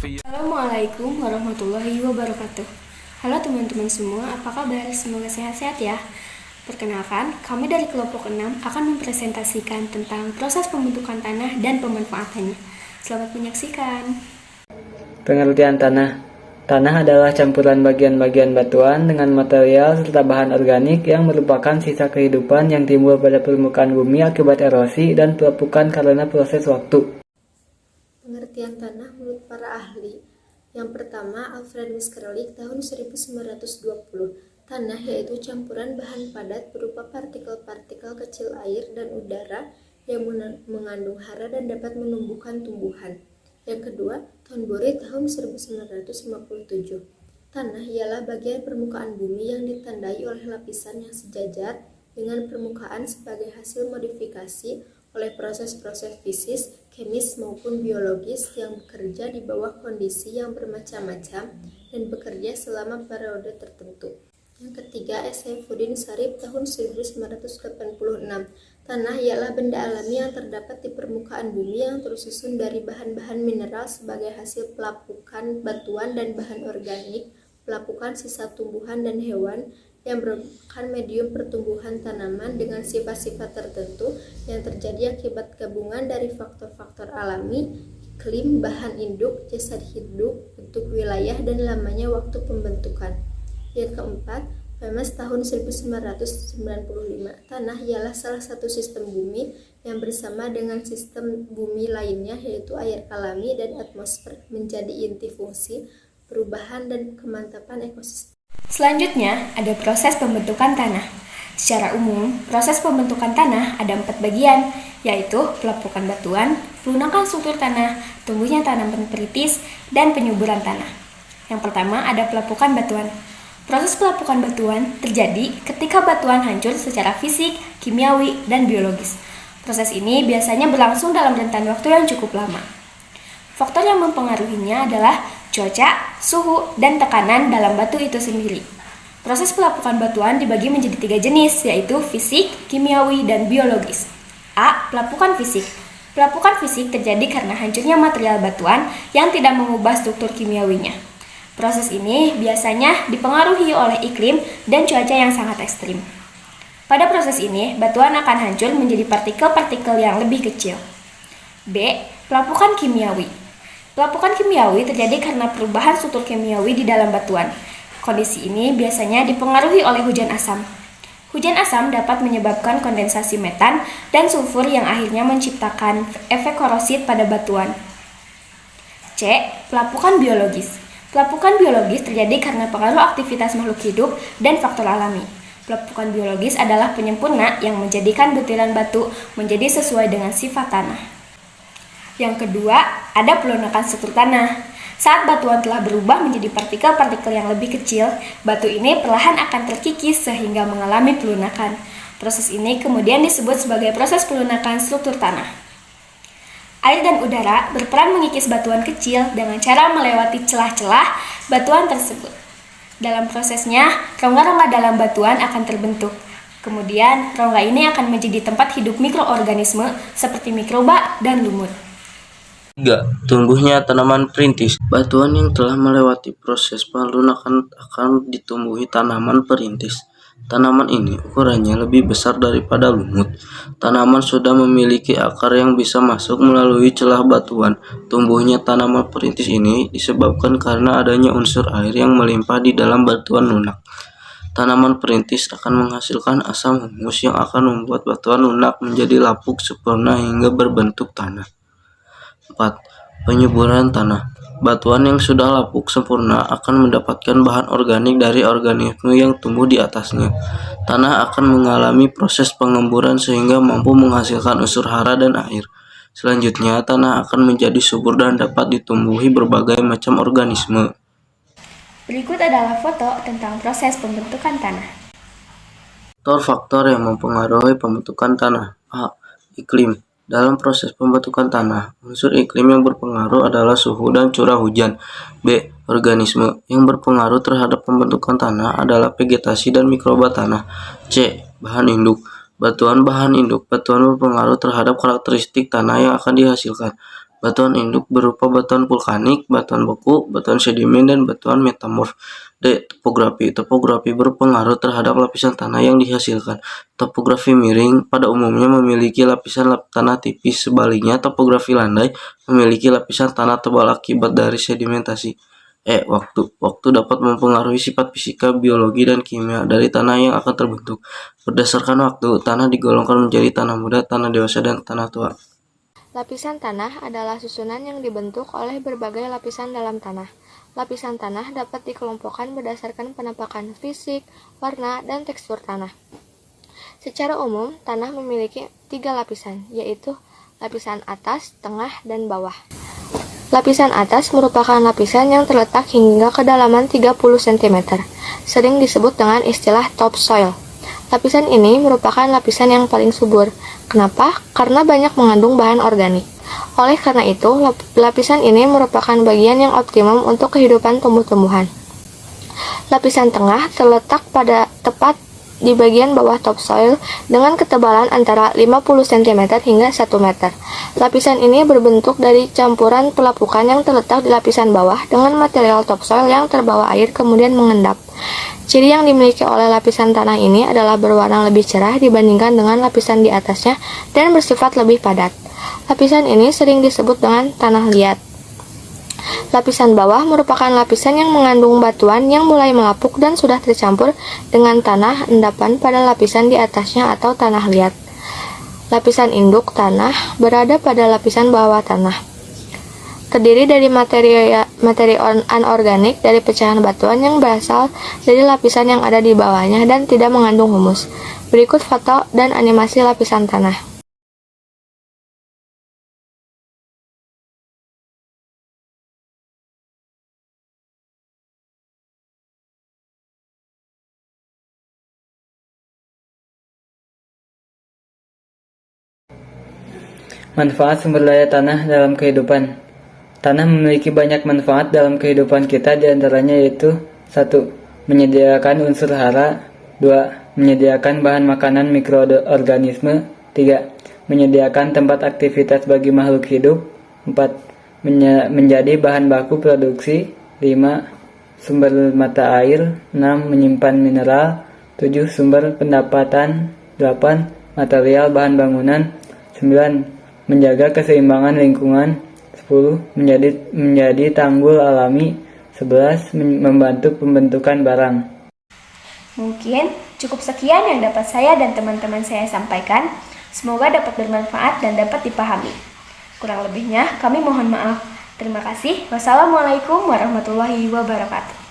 Assalamualaikum warahmatullahi wabarakatuh. Halo teman-teman semua, apa kabar? Semoga sehat-sehat ya. Perkenalkan, kami dari kelompok 6 akan mempresentasikan tentang proses pembentukan tanah dan pemanfaatannya. Selamat menyaksikan. Pengertian tanah. Tanah adalah campuran bagian-bagian batuan dengan material serta bahan organik yang merupakan sisa kehidupan yang timbul pada permukaan bumi akibat erosi dan pelepukan karena proses waktu. Pengertian tanah menurut para ahli. Yang pertama, Alfred Mitscherlich tahun 1920. Tanah yaitu campuran bahan padat berupa partikel-partikel kecil air dan udara yang mengandung hara dan dapat menumbuhkan tumbuhan. Yang kedua, Thornbury tahun 1957. Tanah ialah bagian permukaan bumi yang ditandai oleh lapisan yang sejajar dengan permukaan sebagai hasil modifikasi oleh proses-proses fisis, kemis maupun biologis yang bekerja di bawah kondisi yang bermacam-macam dan bekerja selama periode tertentu. Yang ketiga, Saifuddin Syarif tahun 1986. Tanah ialah benda alami yang terdapat di permukaan bumi yang tersusun dari bahan-bahan mineral sebagai hasil pelapukan batuan dan bahan organik, pelapukan sisa tumbuhan dan hewan, yang merupakan medium pertumbuhan tanaman dengan sifat-sifat tertentu yang terjadi akibat gabungan dari faktor-faktor alami, iklim, bahan induk, jasad hidup, bentuk wilayah, dan lamanya waktu pembentukan. Yang keempat, Famous tahun 1995. Tanah ialah salah satu sistem bumi yang bersama dengan sistem bumi lainnya yaitu air alami dan atmosfer menjadi inti fungsi, perubahan, dan kemantapan ekosistem. Selanjutnya, ada proses pembentukan tanah. Secara umum, proses pembentukan tanah ada 4 bagian, yaitu pelepukan batuan, pelunakan struktur tanah, tumbuhnya tanaman perintis, dan penyuburan tanah. Yang pertama ada pelepukan batuan. Proses pelepukan batuan terjadi ketika batuan hancur secara fisik, kimiawi, dan biologis. Proses ini biasanya berlangsung dalam rentan waktu yang cukup lama. Faktor yang mempengaruhinya adalah cuaca, suhu, dan tekanan dalam batu itu sendiri. Proses pelepukan batuan dibagi menjadi 3 jenis, yaitu fisik, kimiawi, dan biologis. A. Pelepukan fisik. Pelepukan fisik terjadi karena hancurnya material batuan yang tidak mengubah struktur kimiawinya. Proses ini biasanya dipengaruhi oleh iklim dan cuaca yang sangat ekstrim. Pada proses ini, batuan akan hancur menjadi partikel-partikel yang lebih kecil. B. Pelepukan kimiawi. Pelepukan kimiawi terjadi karena perubahan struktur kimiawi di dalam batuan. Kondisi ini biasanya dipengaruhi oleh hujan asam. Hujan asam dapat menyebabkan kondensasi metan dan sulfur yang akhirnya menciptakan efek korosid pada batuan. C. Pelepukan biologis. Pelepukan biologis terjadi karena pengaruh aktivitas makhluk hidup dan faktor alami. Pelepukan biologis adalah penyempurna yang menjadikan butiran batu menjadi sesuai dengan sifat tanah. Yang kedua, ada pelunakan struktur tanah. Saat batuan telah berubah menjadi partikel-partikel yang lebih kecil, batu ini perlahan akan terkikis sehingga mengalami pelunakan. Proses ini kemudian disebut sebagai proses pelunakan struktur tanah. Air dan udara berperan mengikis batuan kecil dengan cara melewati celah-celah batuan tersebut. Dalam prosesnya, rongga-rongga dalam batuan akan terbentuk. Kemudian, rongga ini akan menjadi tempat hidup mikroorganisme seperti mikroba dan lumut. 3. Tumbuhnya tanaman perintis. Batuan yang telah melewati proses pelunakan akan ditumbuhi tanaman perintis. Tanaman ini ukurannya lebih besar daripada lumut. Tanaman sudah memiliki akar yang bisa masuk melalui celah batuan. Tumbuhnya tanaman perintis ini disebabkan karena adanya unsur air yang melimpah di dalam batuan lunak. Tanaman perintis akan menghasilkan asam humus yang akan membuat batuan lunak menjadi lapuk sempurna hingga berbentuk tanah. 4. Penyuburan tanah. Batuan yang sudah lapuk sempurna akan mendapatkan bahan organik dari organisme yang tumbuh di atasnya. Tanah akan mengalami proses pengemburan sehingga mampu menghasilkan unsur hara dan air. Selanjutnya, tanah akan menjadi subur dan dapat ditumbuhi berbagai macam organisme. Berikut adalah foto tentang proses pembentukan tanah. Faktor-faktor yang mempengaruhi pembentukan tanah. A. Iklim. Dalam proses pembentukan tanah, unsur iklim yang berpengaruh adalah suhu dan curah hujan. B. Organisme yang berpengaruh terhadap pembentukan tanah adalah vegetasi dan mikroba tanah. C. Bahan induk. Bahan induk. Batuan berpengaruh terhadap karakteristik tanah yang akan dihasilkan. Batuan induk berupa batuan vulkanik, batuan beku, batuan sedimen, dan batuan metamorf. D. Topografi. Topografi berpengaruh terhadap lapisan tanah yang dihasilkan. Topografi miring pada umumnya memiliki lapisan tanah tipis, sebaliknya topografi landai memiliki lapisan tanah tebal akibat dari sedimentasi. E. Waktu. Waktu dapat mempengaruhi sifat fisika, biologi, dan kimia dari tanah yang akan terbentuk. Berdasarkan waktu, tanah digolongkan menjadi tanah muda, tanah dewasa, dan tanah tua. Lapisan tanah adalah susunan yang dibentuk oleh berbagai lapisan dalam tanah. Lapisan tanah dapat dikelompokkan berdasarkan penampakan fisik, warna, dan tekstur tanah. Secara umum, tanah memiliki 3 lapisan, yaitu lapisan atas, tengah, dan bawah. Lapisan atas merupakan lapisan yang terletak hingga kedalaman 30 cm, sering disebut dengan istilah topsoil. Lapisan ini merupakan lapisan yang paling subur. Kenapa? Karena banyak mengandung bahan organik. Oleh karena itu, lapisan ini merupakan bagian yang optimum untuk kehidupan tumbuh-tumbuhan. Lapisan tengah terletak pada tepat di bagian bawah topsoil dengan ketebalan antara 50 cm hingga 1 meter. Lapisan ini berbentuk dari campuran pelapukan yang terletak di lapisan bawah dengan material topsoil yang terbawa air kemudian mengendap. Ciri yang dimiliki oleh lapisan tanah ini adalah berwarna lebih cerah dibandingkan dengan lapisan di atasnya dan bersifat lebih padat. Lapisan ini sering disebut dengan tanah liat. Lapisan bawah merupakan lapisan yang mengandung batuan yang mulai melapuk dan sudah tercampur dengan tanah endapan pada lapisan di atasnya atau tanah liat. Lapisan induk tanah berada pada lapisan bawah tanah. Terdiri dari materi anorganik dari pecahan batuan yang berasal dari lapisan yang ada di bawahnya dan tidak mengandung humus. Berikut foto dan animasi lapisan tanah. Manfaat sumber daya tanah dalam kehidupan. Tanah memiliki banyak manfaat dalam kehidupan kita, diantaranya yaitu 1. Menyediakan unsur hara. 2. Menyediakan bahan makanan mikroorganisme. 3. Menyediakan tempat aktivitas bagi makhluk hidup. 4. Menjadi bahan baku produksi. 5. Sumber mata air. 6. Menyimpan mineral. 7. Sumber pendapatan. 8. Material bahan bangunan. 9. Menjaga keseimbangan lingkungan. 10. Menjadi tanggul alami. 11. Membantu pembentukan barang. Mungkin cukup sekian yang dapat saya dan teman-teman saya sampaikan. Semoga dapat bermanfaat dan dapat dipahami. Kurang lebihnya kami mohon maaf. Terima kasih. Wassalamualaikum warahmatullahi wabarakatuh.